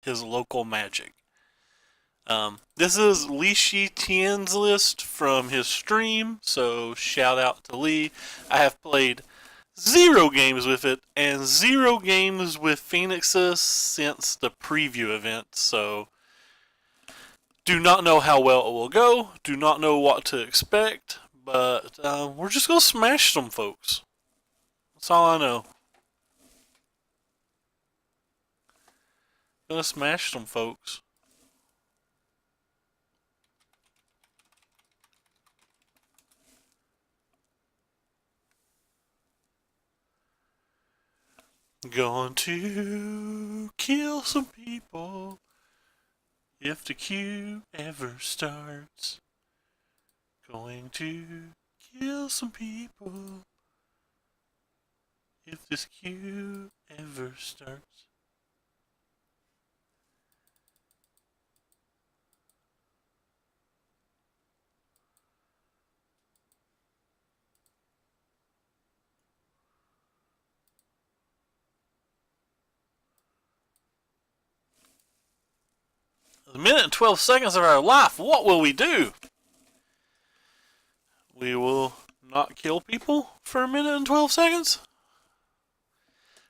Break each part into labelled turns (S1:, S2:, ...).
S1: is local magic. This is Li Shi Tian's list from his stream, so shout out to Li. I have played 0 games with it and 0 games with Phoenixes since the preview event, so do not know how well it will go, do not know what to expect, but we're just going to smash some folks. That's all I know. Gonna smash some folks. Going to kill some people if the queue ever starts. Going to kill some people if this queue ever starts. A minute and 12 seconds of our life. What will we do? We will not kill people for a minute and 12 seconds.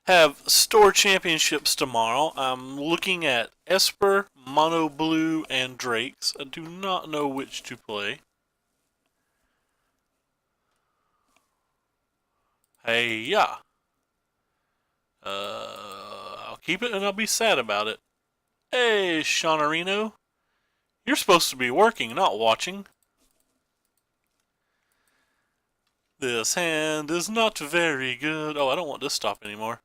S1: Have store championships tomorrow. I'm looking at Esper, Mono Blue, and Drakes. I do not know which to play. Hey, yeah. I'll keep it and I'll be sad about it. Hey, Shaunarino. You're supposed to be working, not watching. This hand is not very good. Oh, I don't want this stop anymore.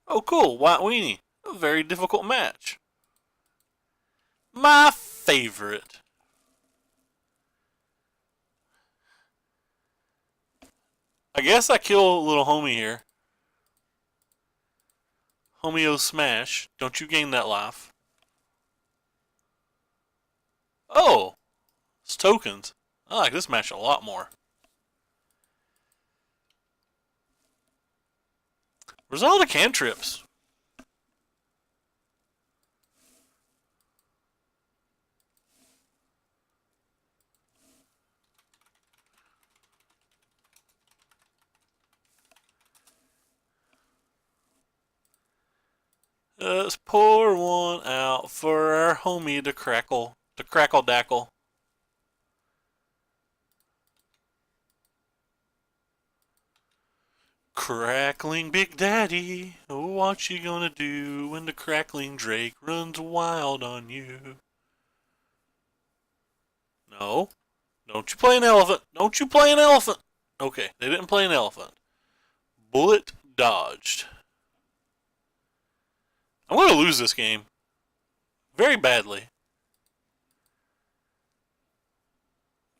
S1: Oh, cool. White Weenie. A very difficult match. My favorite. I guess I kill little homie here. Homeo smash. Don't you gain that life. Oh! It's tokens. I like this match a lot more. Where's all the cantrips? Let's pour one out for our homie to crackle. To crackle dackle. Crackling Big Daddy, what you gonna do when the crackling Drake runs wild on you? No. Don't you play an elephant. Don't you play an elephant. Okay, they didn't play an elephant. Bullet dodged. I'm gonna lose this game. Very badly.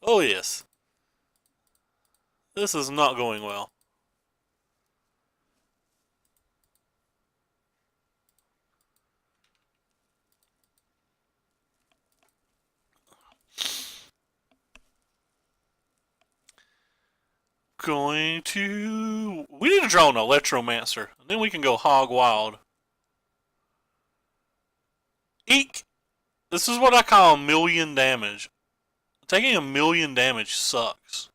S1: Oh yes. This is not going well. We need to draw an Electromancer, and then we can go hog wild. Eek! This is what I call 1,000,000 damage. Taking 1,000,000 damage sucks.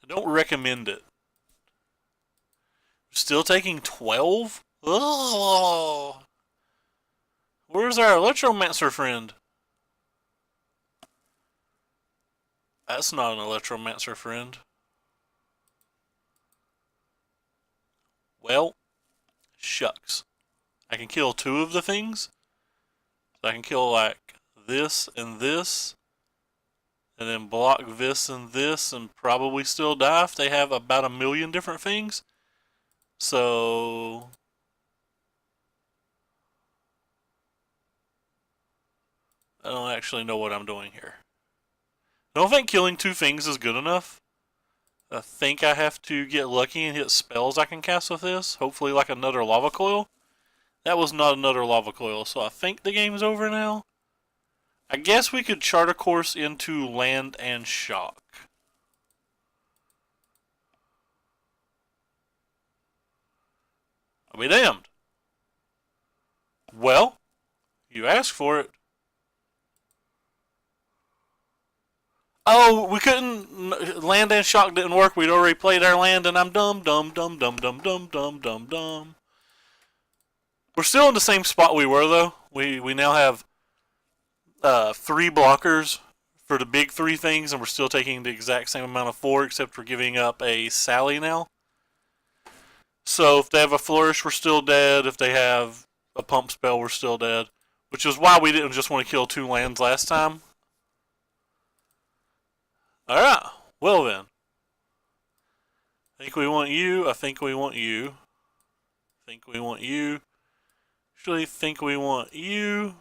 S1: I don't recommend it. Still taking 12? Ugh. Where's our Electromancer friend? That's not an Electromancer friend. Well, shucks. I can kill 2 of the things. So I can kill like this, and then block this and probably still die if they have about 1,000,000 different things. So I don't actually know what I'm doing here. I don't think killing 2 things is good enough. I think I have to get lucky and hit spells I can cast with this. Hopefully like another lava coil. That was not another lava coil, so I think the game's over now. I guess we could chart a course into land and shock. I'll be damned. Well, you asked for it. Oh, we couldn't. Land and shock didn't work. We'd already played our land, and I'm dumb, dumb, dumb, dumb, dumb, dumb, dumb, dumb, dumb. We're still in the same spot we were, though. We now have 3 blockers for the big 3 things, and we're still taking the exact same amount of 4, except we're giving up a Sally now. So if they have a flourish, we're still dead. If they have a pump spell, we're still dead. Which is why we didn't just want to kill 2 lands last time. Alright, well then. I think we want you. I think we want you. I think we want you. Actually, think we want you.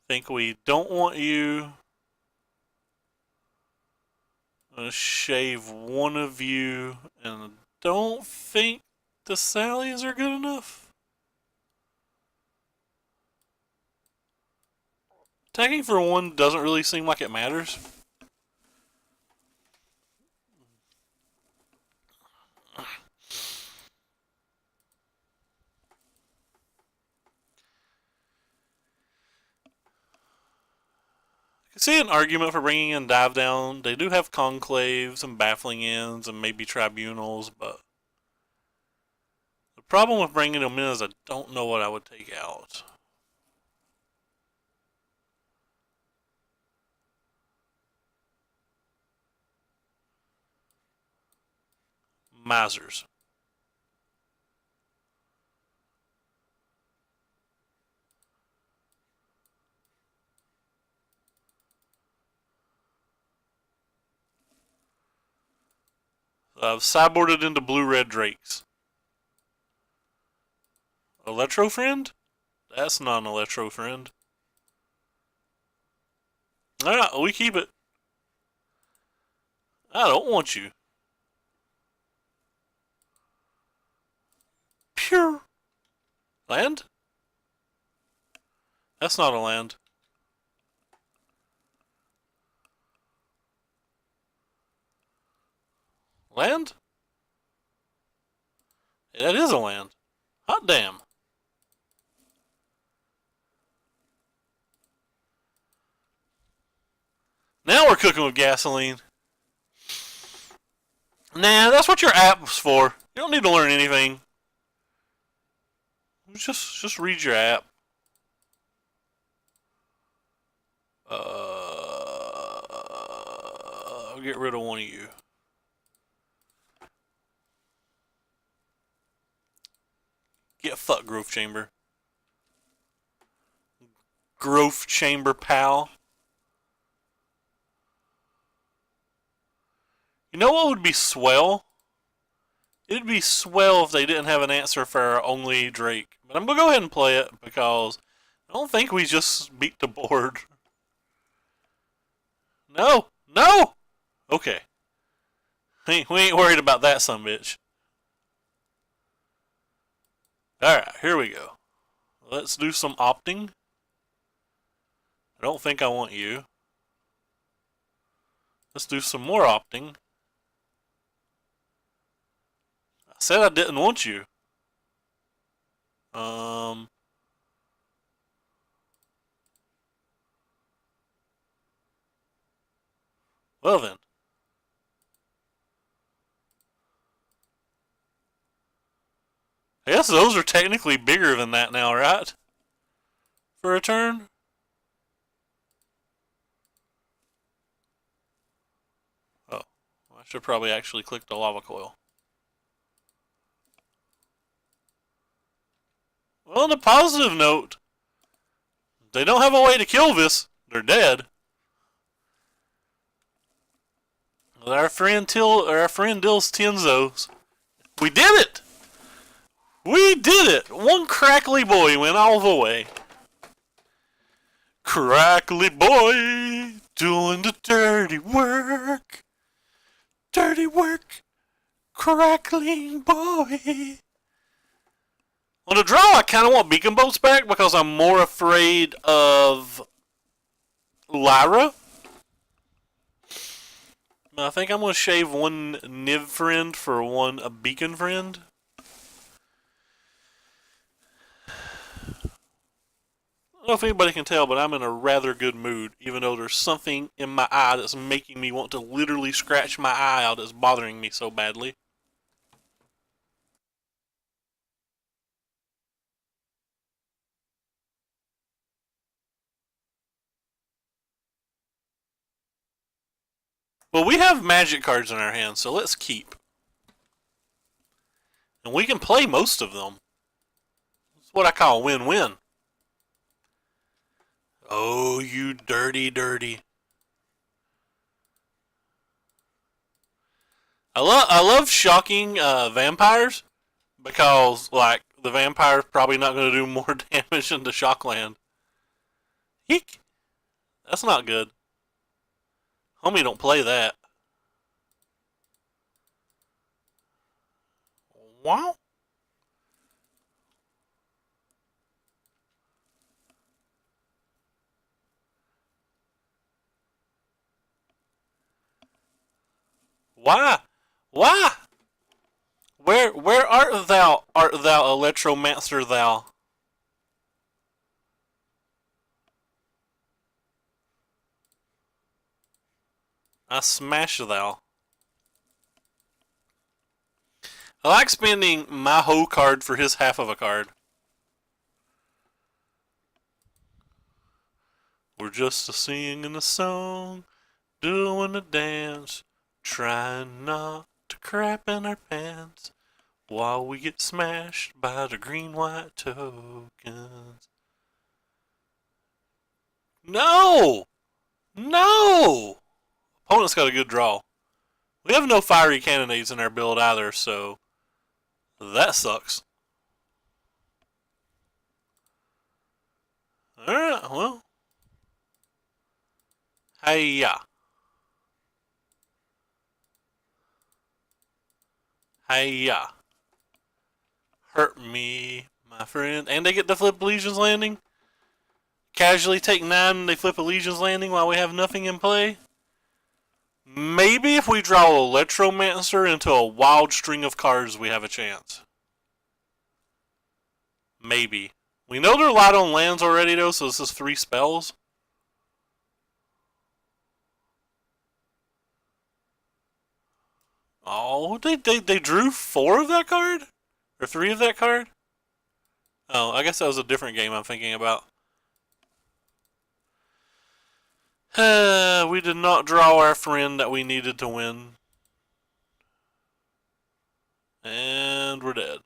S1: Think we don't want you. I'm gonna shave one of you, and I don't think the Sallies are good enough. Attacking for 1 doesn't really seem like it matters. I can see an argument for bringing in Dive Down. They do have Conclaves and Baffling Ends and maybe Tribunals, but the problem with bringing them in is I don't know what I would take out. Misers. I've sideboarded into blue-red Drakes. Electro Friend? That's not an Electro Friend. Alright, we keep it. I don't want you. Pure. Land? That's not a land. Land? That is a land. Hot damn. Now we're cooking with gasoline. Nah, that's what your app's for. You don't need to learn anything. Just read your app. I'll get rid of one of you. Get fucked, Growth Chamber. Growth Chamber, pal. You know what would be swell? It'd be swell if they didn't have an answer for our only Drake. But I'm going to go ahead and play it because I don't think we just beat the board. No! No! Okay. We ain't worried about that sumbitch. Alright, here we go. Let's do some opting. I don't think I want you. Let's do some more opting. I said I didn't want you. Well then. I guess those are technically bigger than that now, right? For a turn? Oh. I should probably actually click the lava coil. Well, on a positive note, they don't have a way to kill this. They're dead. With our friend Dill's Tenzos, we did it! We did it! One crackly boy went all the way. Crackly boy, doing the dirty work. Dirty work, crackling boy. On the draw, I kind of want Beacon Bolts back because I'm more afraid of Lyra. I think I'm going to shave one Niv friend for one a Beacon friend. know if anybody can tell, but I'm in a rather good mood, even though there's something in my eye that's making me want to literally scratch my eye out. It's bothering me so badly. Well, we have magic cards in our hands, so let's keep. And we can play most of them. It's what I call win-win. Oh, you dirty, dirty. I love shocking vampires because, like, the vampire's probably not going to do more damage than the Shockland. Eek. That's not good. Homie, don't play that. Wow. Why? Why? Where art thou, electromancer thou? I smash thou. I like spending my whole card for his half of a card. We're just a singing a song, doing a dance, trying not to crap in our pants while we get smashed by the green-white tokens. No! No! Opponent's got a good draw. We have no fiery cannonades in our build either, so that sucks. Alright, well. Hiya. Hiya. Hurt me, my friend. And they get to flip Legion's Landing? Casually take 9 and they flip a Legion's Landing while we have nothing in play? Maybe if we draw Electromancer into a wild string of cards, we have a chance. Maybe. We know they're light on lands already, though, so this is 3 spells. Oh, they drew 4 of that card? Or 3 of that card? Oh, I guess that was a different game I'm thinking about. We did not draw our friend that we needed to win. And we're dead.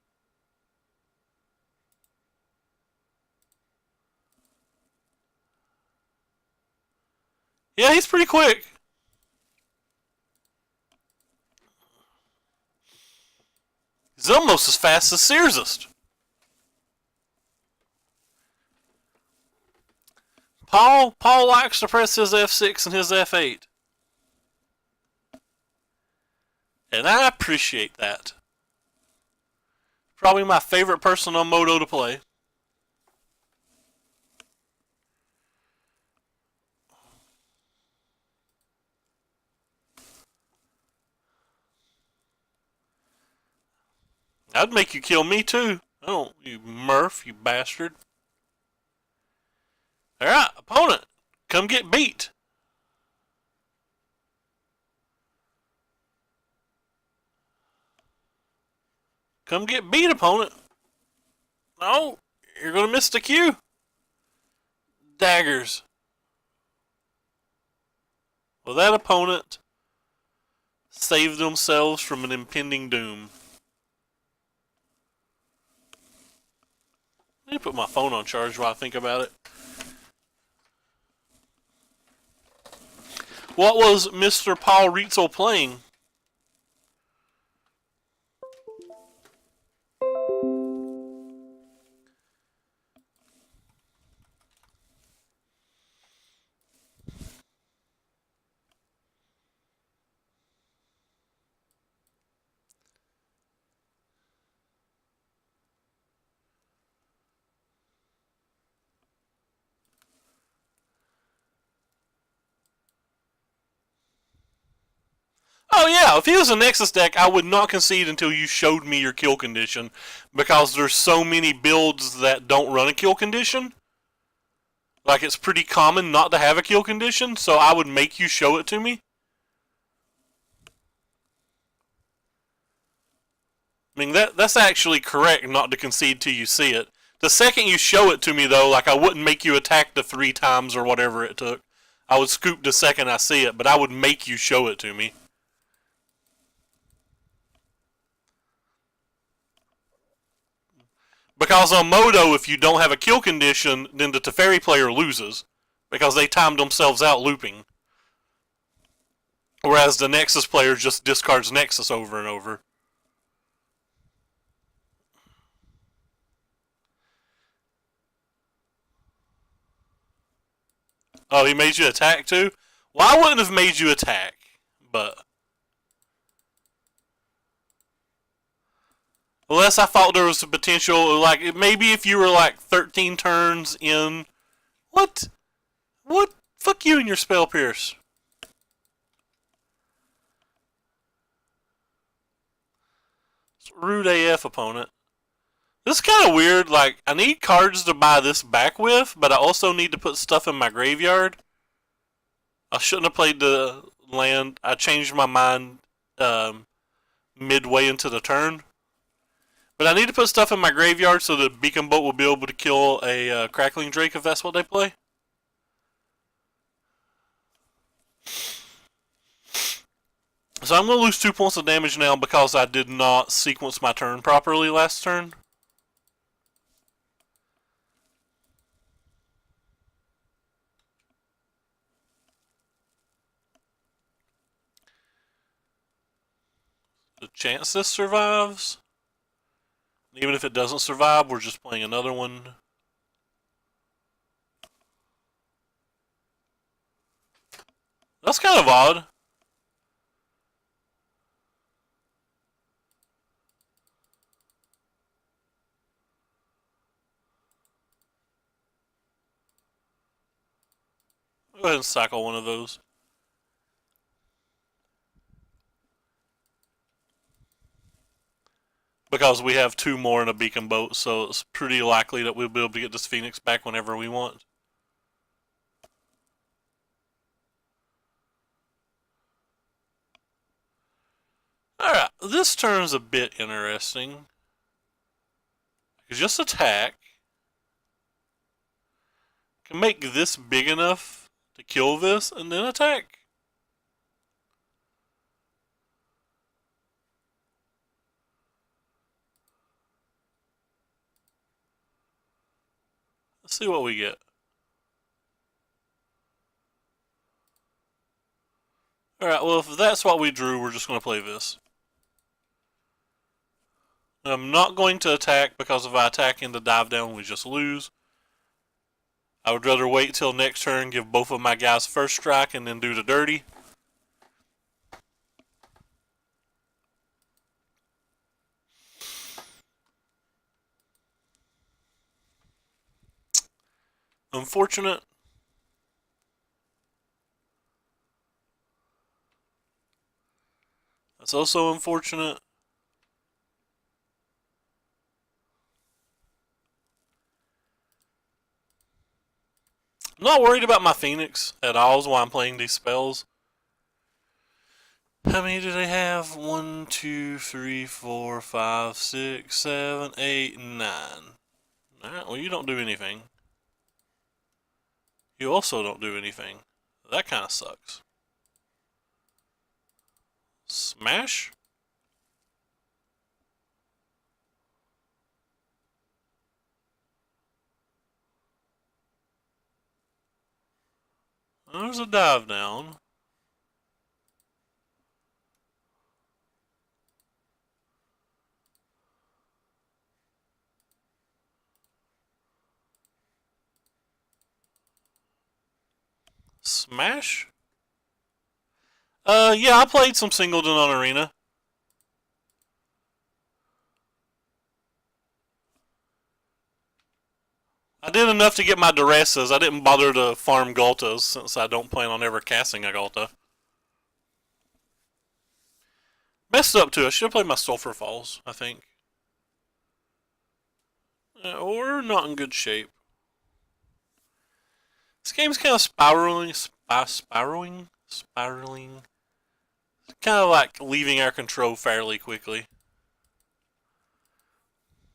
S1: Yeah, he's pretty quick. He's almost as fast as Searsist. Paul likes to press his F6 and his F8. And I appreciate that. Probably my favorite person on Moto to play. I'd make you kill me too. Oh, you Murph, you bastard. Alright, opponent, come get beat. Come get beat, opponent. No, you're going to miss the cue. Daggers. Well, that opponent saved themselves from an impending doom. I need to put my phone on charge while I think about it. What was Mr. Paul Rietzel playing? Oh yeah, if he was a Nexus deck, I would not concede until you showed me your kill condition, because there's so many builds that don't run a kill condition. Like, it's pretty common not to have a kill condition, so I would make you show it to me. I mean, that's actually correct, not to concede till you see it. The second you show it to me, though, like, I wouldn't make you attack the 3 times or whatever it took. I would scoop the second I see it, but I would make you show it to me. Because on Moto, if you don't have a kill condition, then the Teferi player loses. Because they timed themselves out looping. Whereas the Nexus player just discards Nexus over and over. Oh, he made you attack too? Well, I wouldn't have made you attack, but... Unless I thought there was a potential, like, maybe if you were like 13 turns in... What? What? Fuck you and your Spell Pierce. Rude AF opponent. This is kind of weird. Like, I need cards to buy this back with, but I also need to put stuff in my graveyard. I shouldn't have played the land. I changed my mind midway into the turn. But I need to put stuff in my graveyard so the Beacon Bolt will be able to kill a Crackling Drake if that's what they play. So I'm going to lose 2 points of damage now because I did not sequence my turn properly last turn. The chance this survives. Even if it doesn't survive, we're just playing another one. That's kind of odd. Go ahead and cycle one of those. Because we have 2 more in a Beacon Boat, so it's pretty likely that we'll be able to get this Phoenix back whenever we want. Alright, this turn's a bit interesting. You just attack. Can make this big enough to kill this, and then attack. Let's see what we get. Alright, well, if that's what we drew, we're just going to play this. I'm not going to attack because if I attack into dive down, we just lose. I would rather wait till next turn, give both of my guys first strike, and then do the dirty. Unfortunate. That's also unfortunate. I'm not worried about my Phoenix at all while I'm playing these spells. How many do they have? 1, 2, 3, 4, 5, 6, 7, 8, 9. Alright, well, you don't do anything. You also don't do anything. That kind of sucks. Smash? There's a dive down. Smash? Yeah, I played some Singleton on Arena. I did enough to get my Duresses. I didn't bother to farm Galtas since I don't plan on ever casting a Galta. Messed up too. I should have played my Sulphur Falls, I think. We're not in good shape. This game's kind of spiraling. Kind of like leaving our control fairly quickly.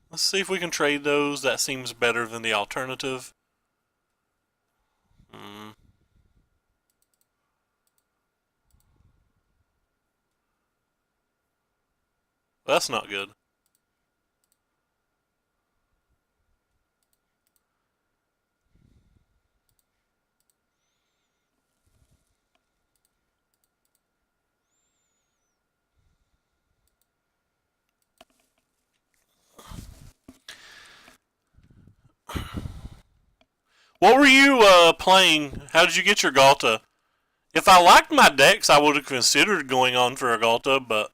S1: Let's see if we can trade those. That seems better than the alternative. That's not good. What were you playing? How did you get your Galta? If I liked my decks, I would have considered going on for a Galta, but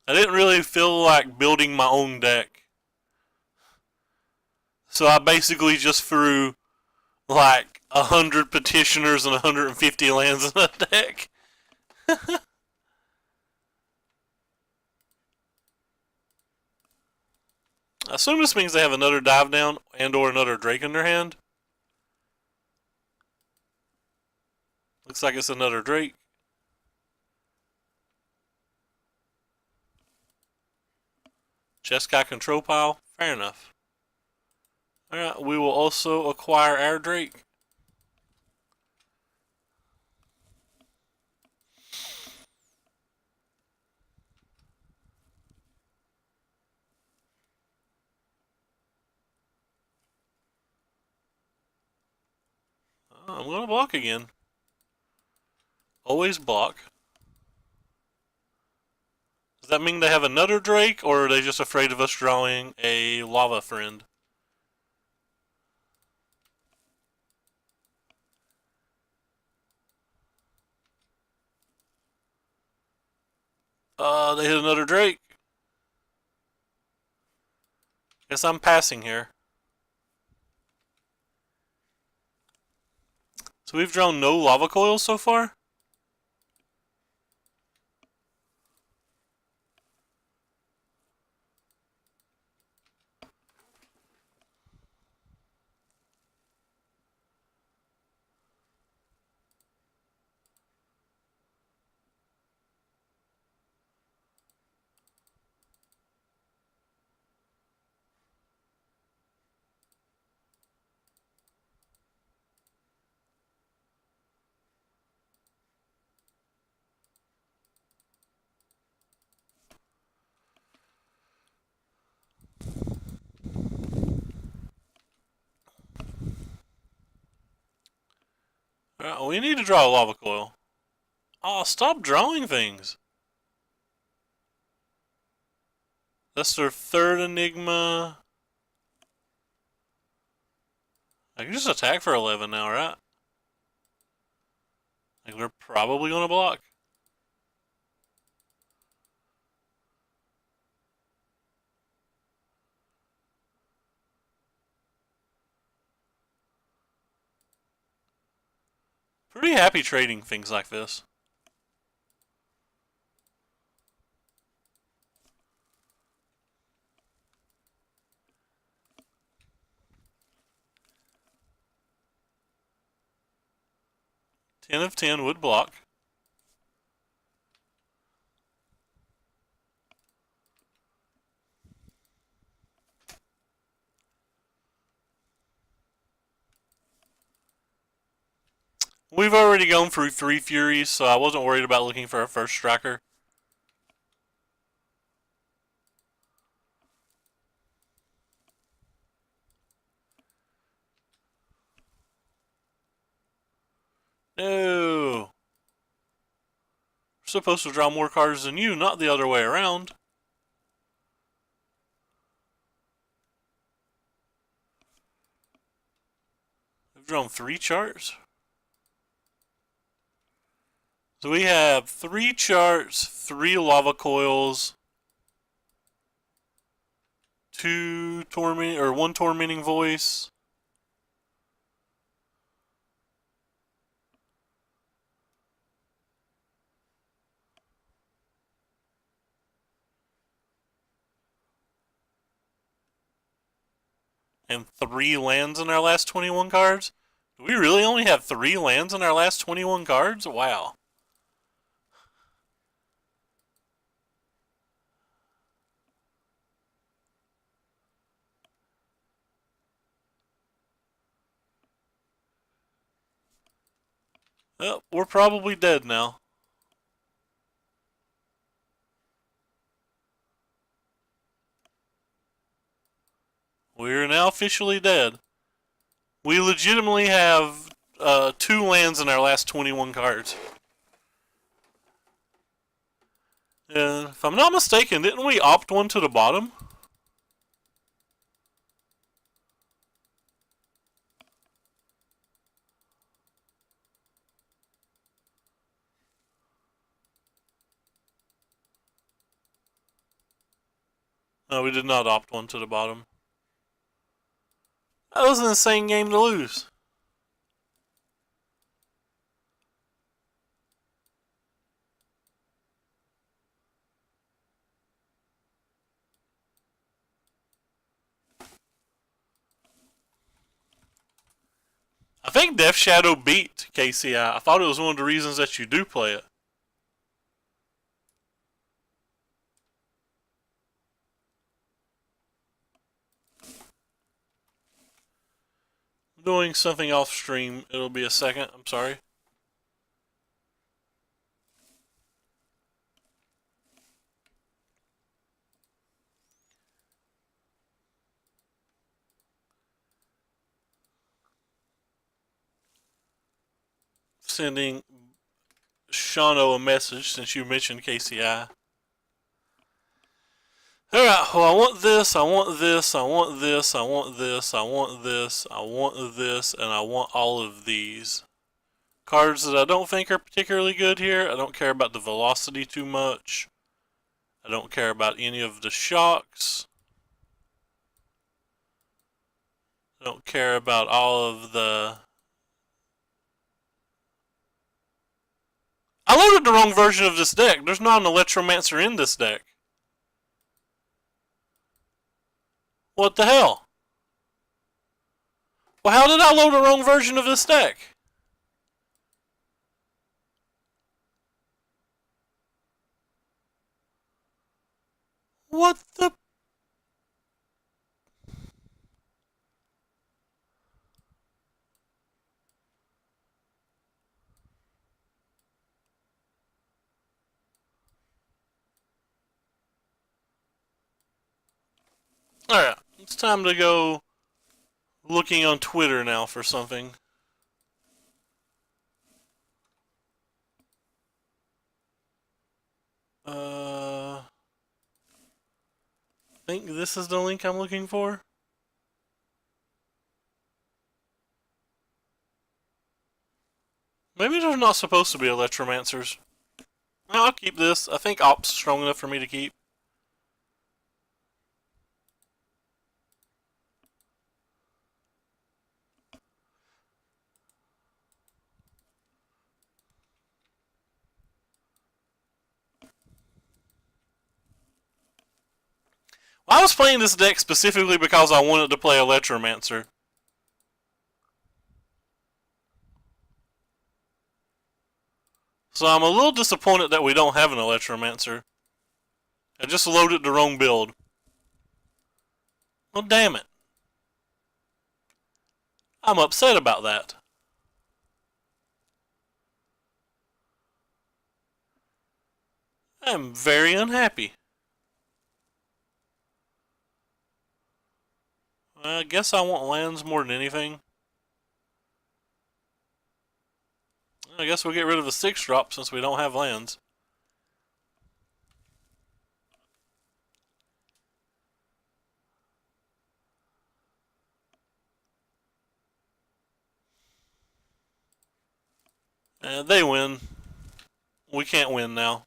S1: I didn't really feel like building my own deck. So I basically just threw like 100 petitioners and 150 lands in a deck. I assume this means they have another dive down and or another Drake in their hand. Looks like it's another Drake. Jeskai control pile. Fair enough. Alright, we will also acquire our Drake. I'm going to block again. Always block. Does that mean they have another Drake, or are they just afraid of us drawing a Lava Friend? They hit another Drake. Guess I'm passing here. So we've drawn no Lava Coils so far? We need to draw a Lava Coil. Oh, stop drawing things. That's their third Enigma. I can just attack for 11 now, right? Like, they're probably going to block. Pretty happy trading things like this. Ten of 10 would block. We've already gone through 3 Furies, so I wasn't worried about looking for a first striker. No. We're supposed to draw more cards than you, not the other way around. We've drawn 3 charts. So we have 3 charts, 3 lava coils, 1 tormenting voice. and 3 lands in our last 21 cards? Do we really only have 3 lands in our last 21 cards? Wow. Well, we're probably dead now. We're now officially dead. We legitimately have 2 lands in our last 21 cards. And if I'm not mistaken, didn't we opt one to the bottom? No, we did not opt one to the bottom. That was an insane game to lose. I think Death Shadow beat KCI. I thought it was one of the reasons that you do play it. I'm doing something off stream. It'll be a second. I'm sorry. Sending Shano a message since you mentioned KCI. Alright, well, I want this, I want this, I want this, I want this, I want this, I want this, and I want all of these. Cards that I don't think are particularly good here. I don't care about the velocity too much. I don't care about any of the shocks. I don't care about all of the... I loaded the wrong version of this deck. There's not an Electromancer in this deck. What the hell? Well, how did I load the wrong version of this deck? What the... Alright, it's time to go looking on Twitter now for something. I think this is the link I'm looking for. Maybe there's not supposed to be Electromancers. I'll keep this. I think Op's strong enough for me to keep. I was playing this deck specifically because I wanted to play Electromancer. So I'm a little disappointed that we don't have an Electromancer. I just loaded the wrong build. Well, damn it. I'm upset about that. I'm very unhappy. I guess I want lands more than anything. I guess we'll get rid of the 6-drop since we don't have lands. And they win. We can't win now.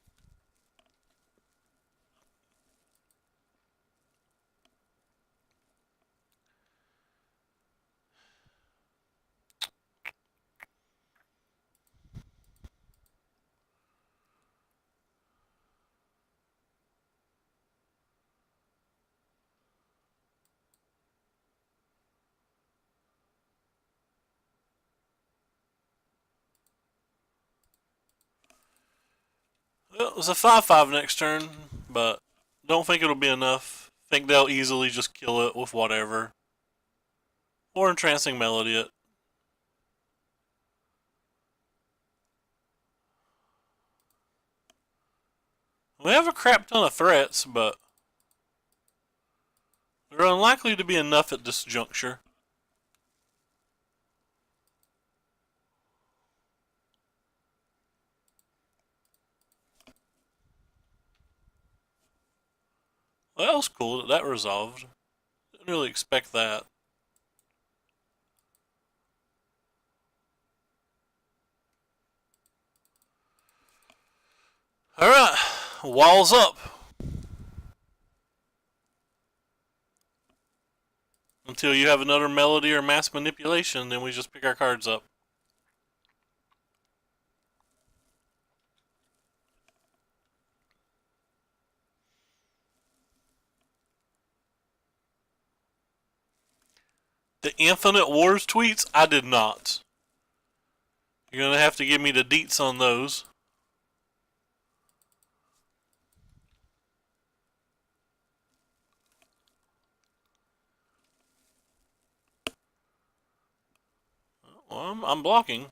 S1: Well, it was a 5/5 next turn, but don't think it'll be enough. Think they'll easily just kill it with whatever. Or Entrancing Melody it. We have a crap ton of threats, but they're unlikely to be enough at this juncture. Well, that was cool that resolved. Didn't really expect that. Alright, walls up. Until you have another melody or mass manipulation, then we just pick our cards up. The Infinite Wars tweets? I did not. You're going to have to give me the deets on those. Well, I'm blocking.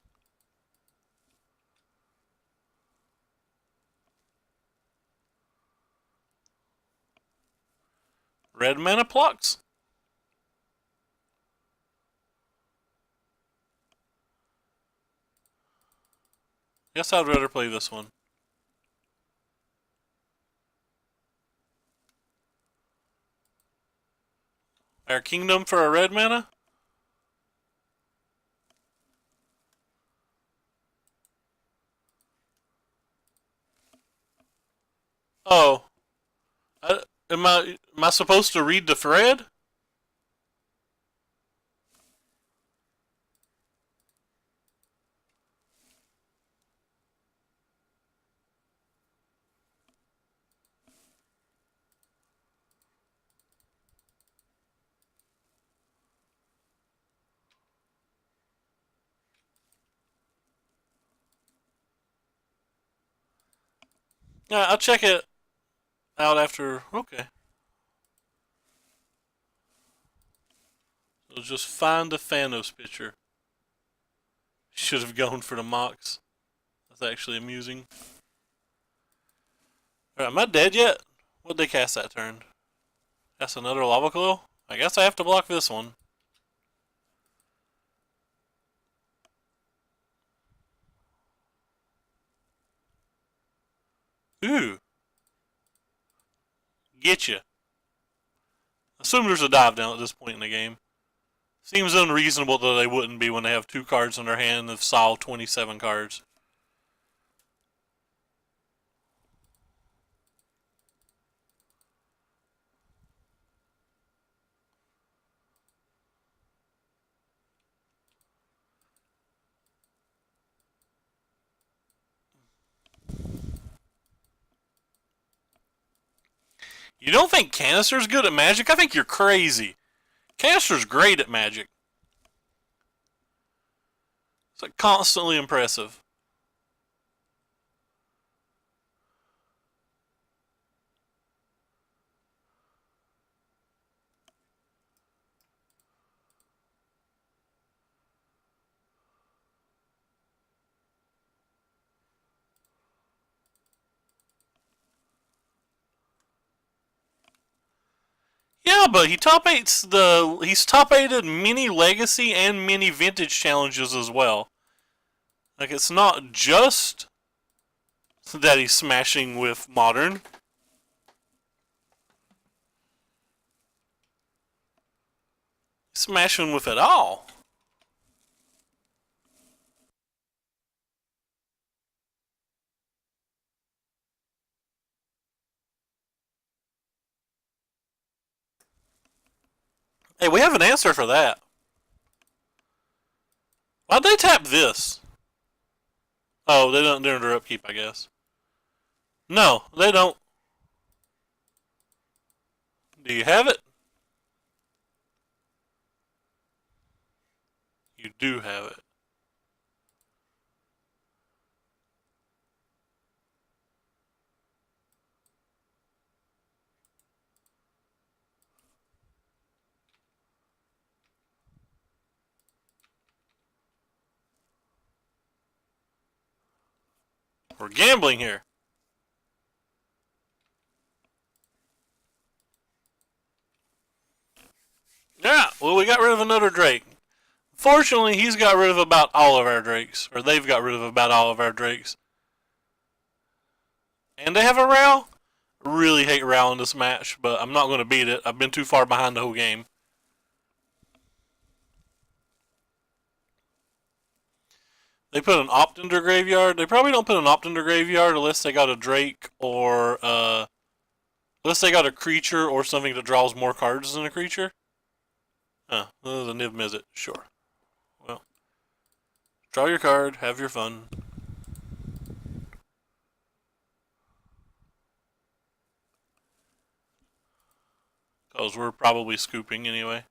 S1: Red mana Plux. Guess I'd rather play this one. Our Kingdom for a red mana? Oh. Am I supposed to read the thread? Yeah, I'll check it out after. Okay. So just find the Thanos picture. Should have gone for the Mox. That's actually amusing. Alright, am I dead yet? What'd they cast that turn? That's another Lava Coil? I guess I have to block this one. Ooh. Get you. Assume there's a dive down at this point in the game. Seems unreasonable that they wouldn't be when they have 2 cards in their hand and have solved 27 cards. You don't think Canister's good at Magic? I think you're crazy. Canister's great at Magic. It's like constantly impressive. Yeah, but he's top 8'd mini Legacy and mini Vintage challenges as well. Like, it's not just that he's smashing with Modern. He's smashing with it all. Hey, we have an answer for that. Why'd they tap this? Oh, they don't. They're under upkeep, I guess. No, they don't. Do you have it? You do have it. We're gambling here. Yeah, well, we got rid of another Drake. Fortunately, he's got rid of about all of our Drakes. Or they've got rid of about all of our Drakes. And they have a Ral. Really hate Ral in this match, but I'm not going to beat it. I've been too far behind the whole game. They put an Opt into Graveyard. They probably don't put an Opt into Graveyard unless they got a Drake or unless they got a creature or something that draws more cards than a creature. The Niv Mizzet, sure. Well, draw your card, have your fun. Because we're probably scooping anyway.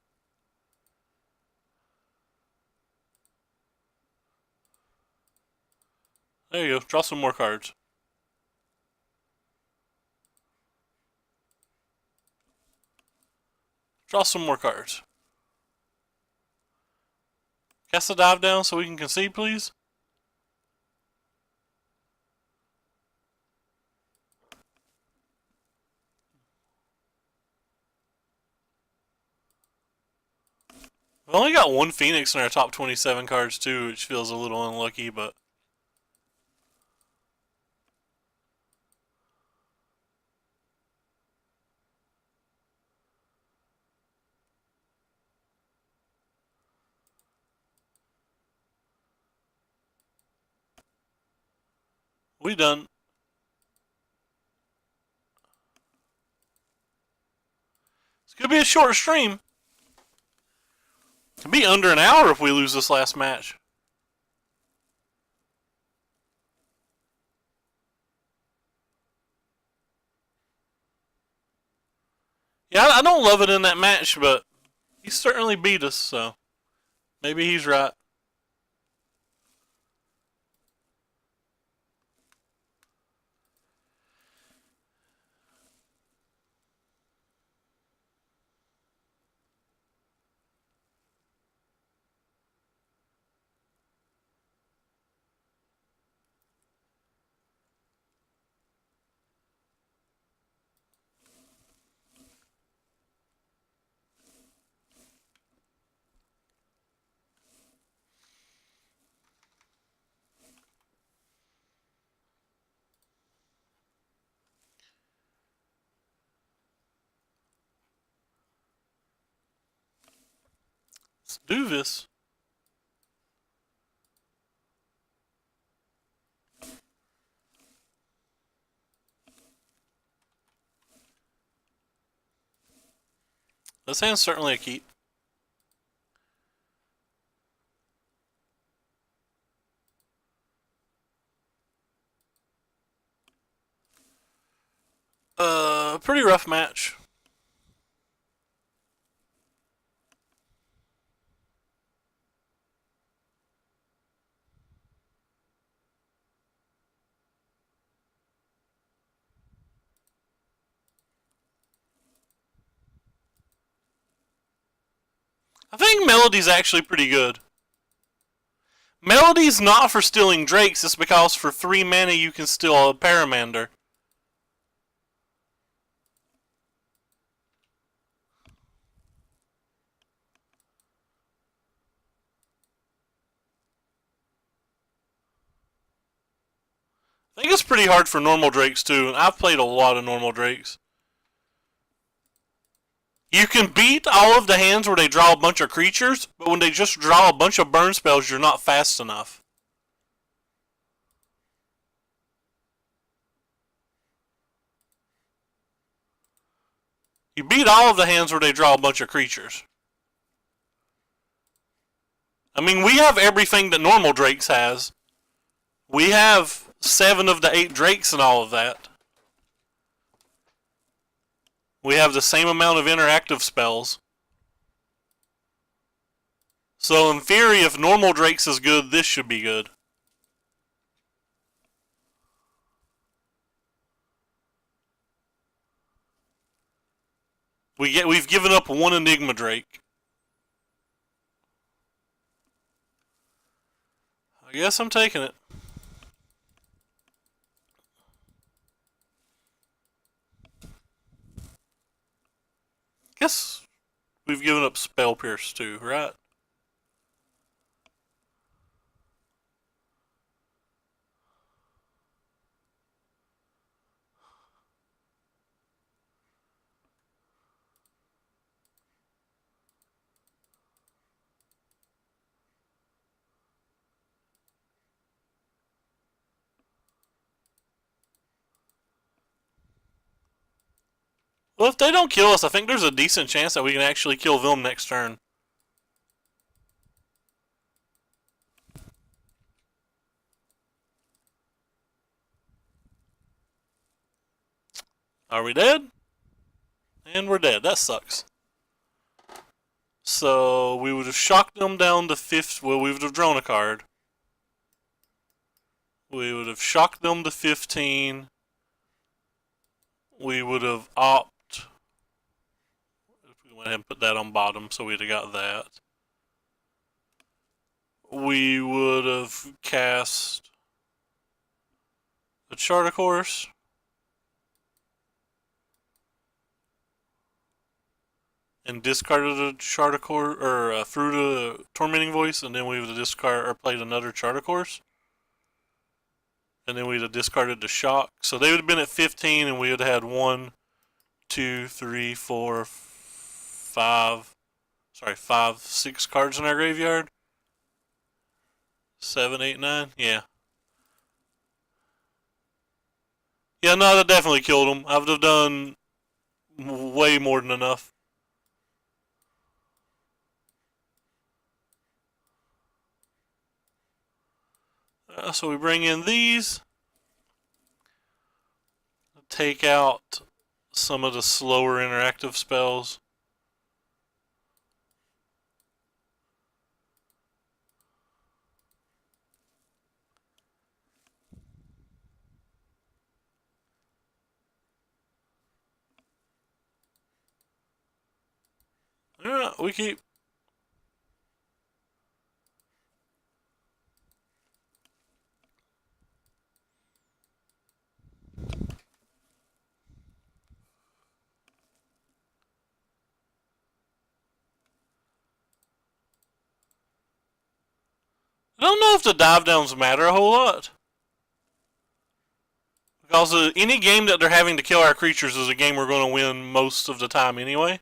S1: There you go, draw some more cards. Draw some more cards. Cast the dive down so we can concede, please. We've only got one Phoenix in our top 27 cards too, which feels a little unlucky, but we done. It's gonna be a short stream. It'll be under an hour if we lose this last match. Yeah, I don't love it in that match, but he certainly beat us, so maybe he's right. Let's do this. This hand's certainly a keep. Pretty rough match. I think Melody's actually pretty good. Melody's not for stealing Drakes, it's because for 3 mana you can steal a Paramander. I think it's pretty hard for normal Drakes too, and I've played a lot of normal Drakes. You can beat all of the hands where they draw a bunch of creatures, but when they just draw a bunch of burn spells, you're not fast enough. You beat all of the hands where they draw a bunch of creatures. I mean, we have everything that normal Drakes has. We have 7 of the 8 Drakes and all of that. We have the same amount of interactive spells. So in theory, if normal Drakes is good, this should be good. We've given up 1 Enigma Drake. I guess I'm taking it. Guess we've given up Spell Pierce too, right? Well, if they don't kill us, I think there's a decent chance that we can actually kill them next turn. Are we dead? And we're dead. That sucks. So we would have shocked them down to 5th. Well, we would have drawn a card. We would have shocked them to 15. We would have opted. We went ahead and put that on bottom, so we'd have got that. We would have cast a Charter Course. And discarded a Charter Course or a Fruita Tormenting Voice, and then we would have discarded or played another Charter Course. And then we'd have discarded the Shock. So they would have been at 15, and we would have had 1, 2, 3, 4, 5. Sorry, 5, 6 cards in our graveyard. 7, 8, 9. Yeah. Yeah, no, that definitely killed them. I would have done way more than enough. So we bring in these. Take out some of the slower interactive spells. Yeah, we keep. I don't know if the dive downs matter a whole lot. Because any game that they're having to kill our creatures is a game we're going to win most of the time anyway.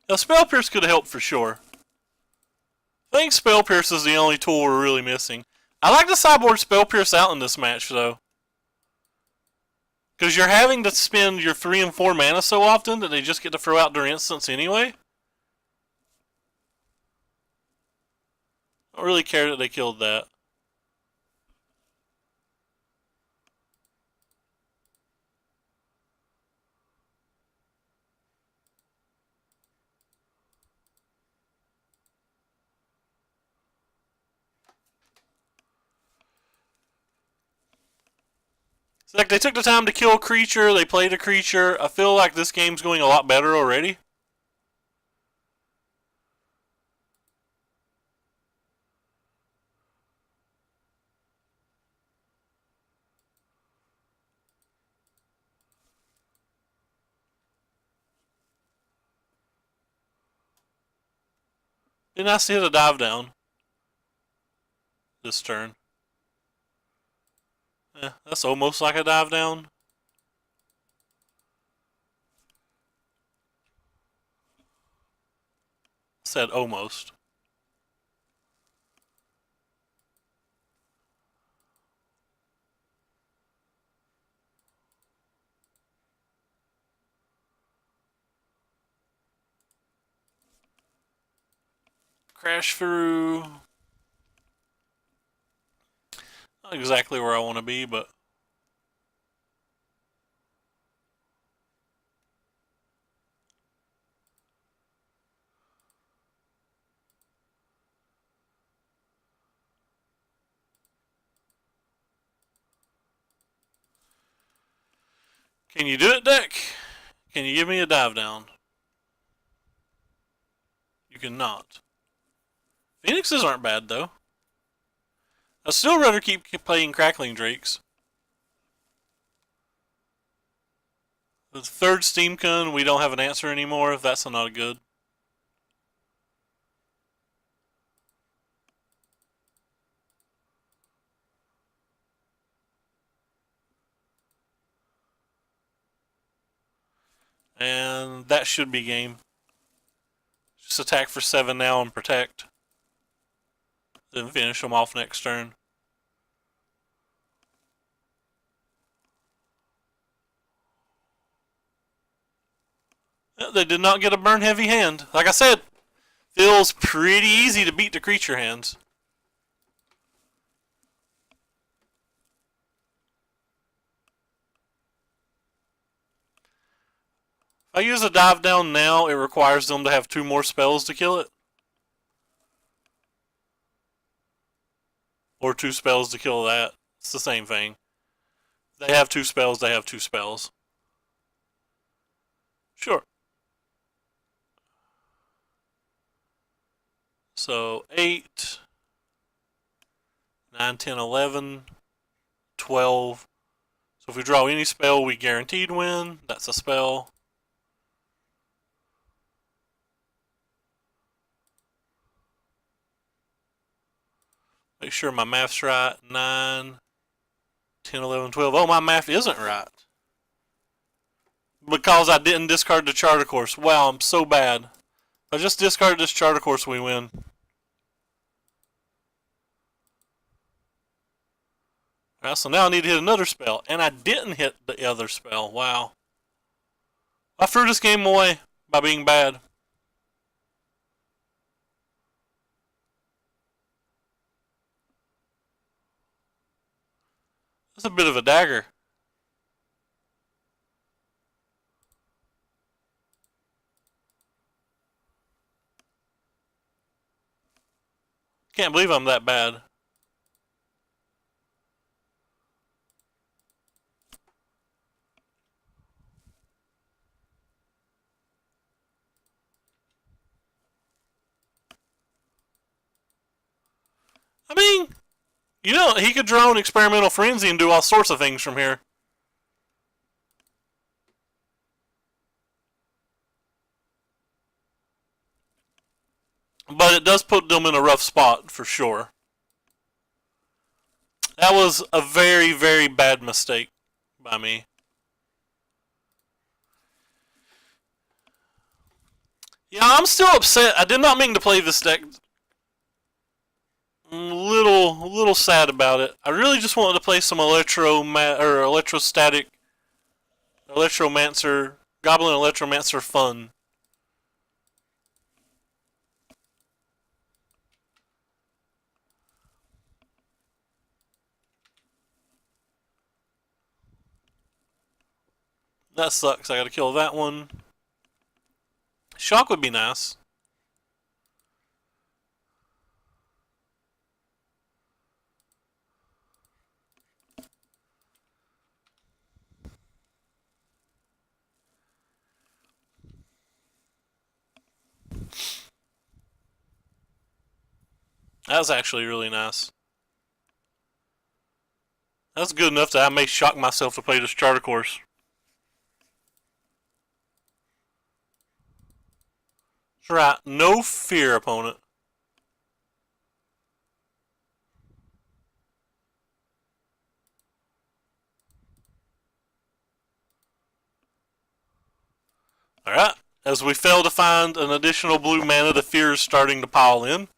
S1: Now, Spell Pierce could help for sure. I think Spell Pierce is the only tool we're really missing. I like to sideboard Spell Pierce out in this match, though. Because you're having to spend your 3 and 4 mana so often that they just get to throw out their instants anyway. I don't really care that they killed that. It's like they took the time to kill a creature, they played a creature. I feel like this game's going a lot better already. Be nice to hit a dive down this turn. Yeah, that's almost like a dive down. Said almost. Crash through. Not exactly where I want to be, but. Can you do it, deck? Can you give me a dive down? You cannot. Phoenixes aren't bad, though. I'd still rather keep playing Crackling Drakes. The third Steamcon, we don't have an answer anymore. That's not good. And that should be game. Just attack for 7 now and protect. Then finish them off next turn. They did not get a burn heavy hand. Like I said, feels pretty easy to beat the creature hands. If I use a dive down now, it requires them to have 2 more spells to kill it. Or 2 spells to kill that. It's the same thing. They have 2 spells, they have 2 spells. Sure. So 8, 9, 10, 11, 12. So if we draw any spell, we guaranteed win. That's a spell. Make sure my math's right. 9, 10, 11, 12. Oh, my math isn't right. Because I didn't discard the Charter Course. Wow, I'm so bad. If I just discarded this Charter Course, we win. Alright, so now I need to hit another spell. And I didn't hit the other spell. Wow. I threw this game away by being bad. That's a bit of a dagger. Can't believe I'm that bad. I mean, you know, he could draw an Experimental Frenzy and do all sorts of things from here. But it does put them in a rough spot, for sure. That was a very, very bad mistake by me. Yeah, I'm still upset. I did not mean to play this deck. I'm a little sad about it. I really just wanted to play some electrostatic, Electromancer, Goblin Electromancer fun. That sucks. I gotta kill that one. Shock would be nice. That was actually really nice. That's good enough that I may shock myself to play this Charter Course. That's right. No fear, opponent. Alright. As we fail to find an additional blue mana, the fear is starting to pile in.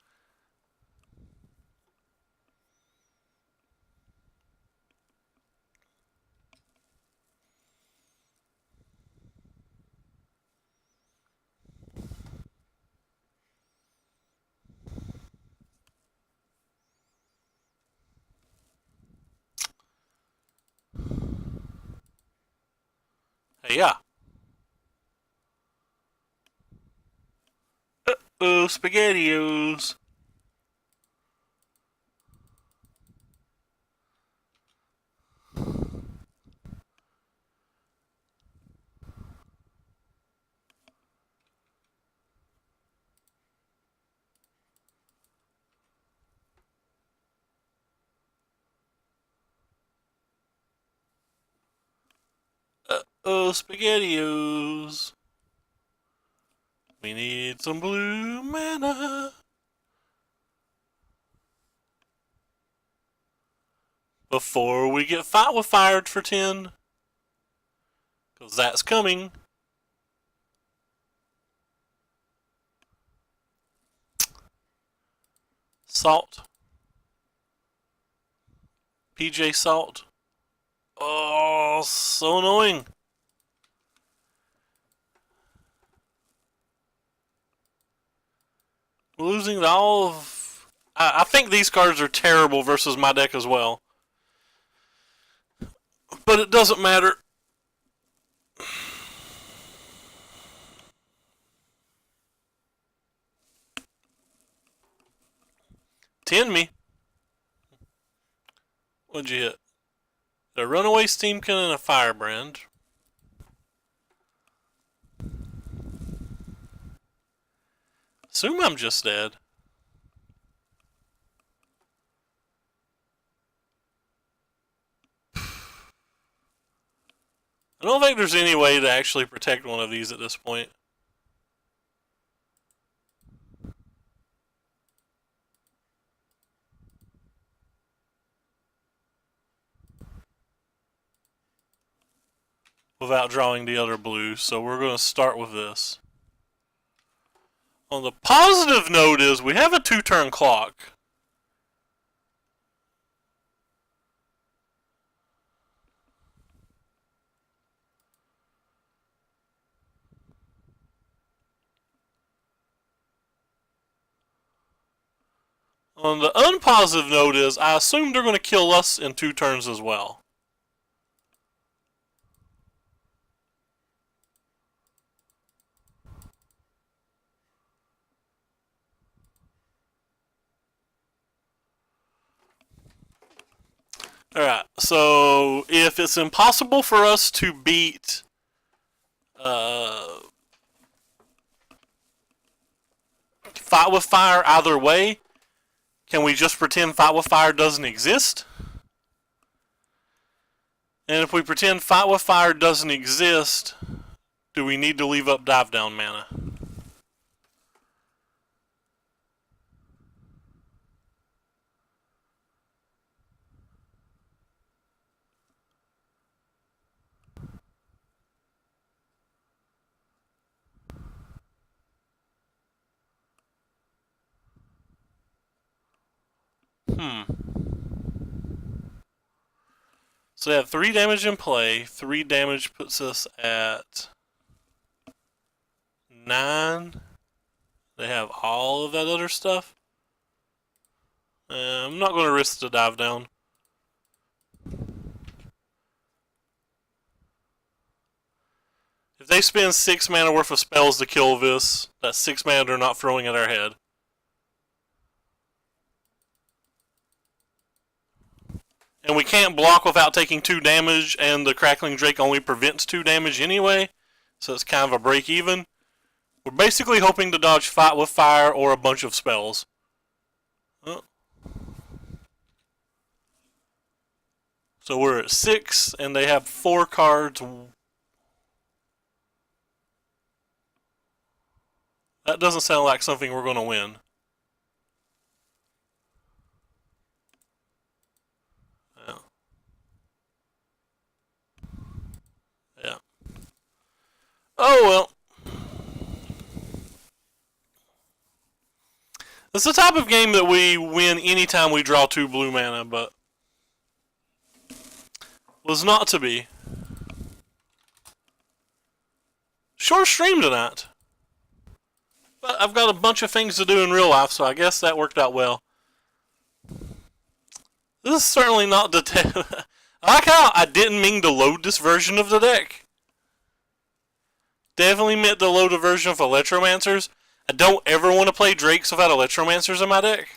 S1: Hey, yeah. Uh-oh, SpaghettiOs. Uh-oh, SpaghettiOs. We need some blue mana. Before we get Fight with Fire for 10. Because that's coming. Salt. PJ Salt. Oh, so annoying. Losing all of... I think these cards are terrible versus my deck as well. But it doesn't matter. Ten me. What'd you hit? A Runaway Steamkin and a Firebrand. Assume I'm just dead. I don't think there's any way to actually protect one of these at this point. Without drawing the other blue, so we're going to start with this. On the positive note is we have a 2-turn clock. On the unpositive note is I assume they're going to kill us in 2 turns as well. Alright, so if it's impossible for us to beat Fight with Fire either way, can we just pretend Fight with Fire doesn't exist? And if we pretend Fight with Fire doesn't exist, do we need to leave up Dive Down mana? So they have 3 damage in play. 3 damage puts us at 9. They have all of that other stuff. I'm not going to risk the Dive Down. If they spend 6 mana worth of spells to kill this, that's 6 mana they're not throwing at our head. And we can't block without taking 2 damage, and the Crackling Drake only prevents 2 damage anyway, so it's kind of a break even. We're basically hoping to dodge Fight with Fire or a bunch of spells. Oh. So we're at 6, and they have 4 cards. That doesn't sound like something we're going to win. Yeah. Oh well. It's the type of game that we win anytime we draw 2 blue mana, but was not to be. Short stream tonight. But I've got a bunch of things to do in real life, so I guess that worked out well. This is certainly not the I like how I didn't mean to load this version of the deck. Definitely meant to load a version of Electromancers. I don't ever want to play Drakes without Electromancers in my deck.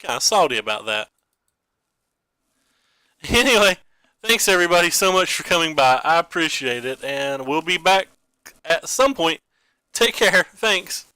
S1: Kind of salty about that. Anyway, thanks everybody so much for coming by. I appreciate it, and we'll be back at some point. Take care. Thanks.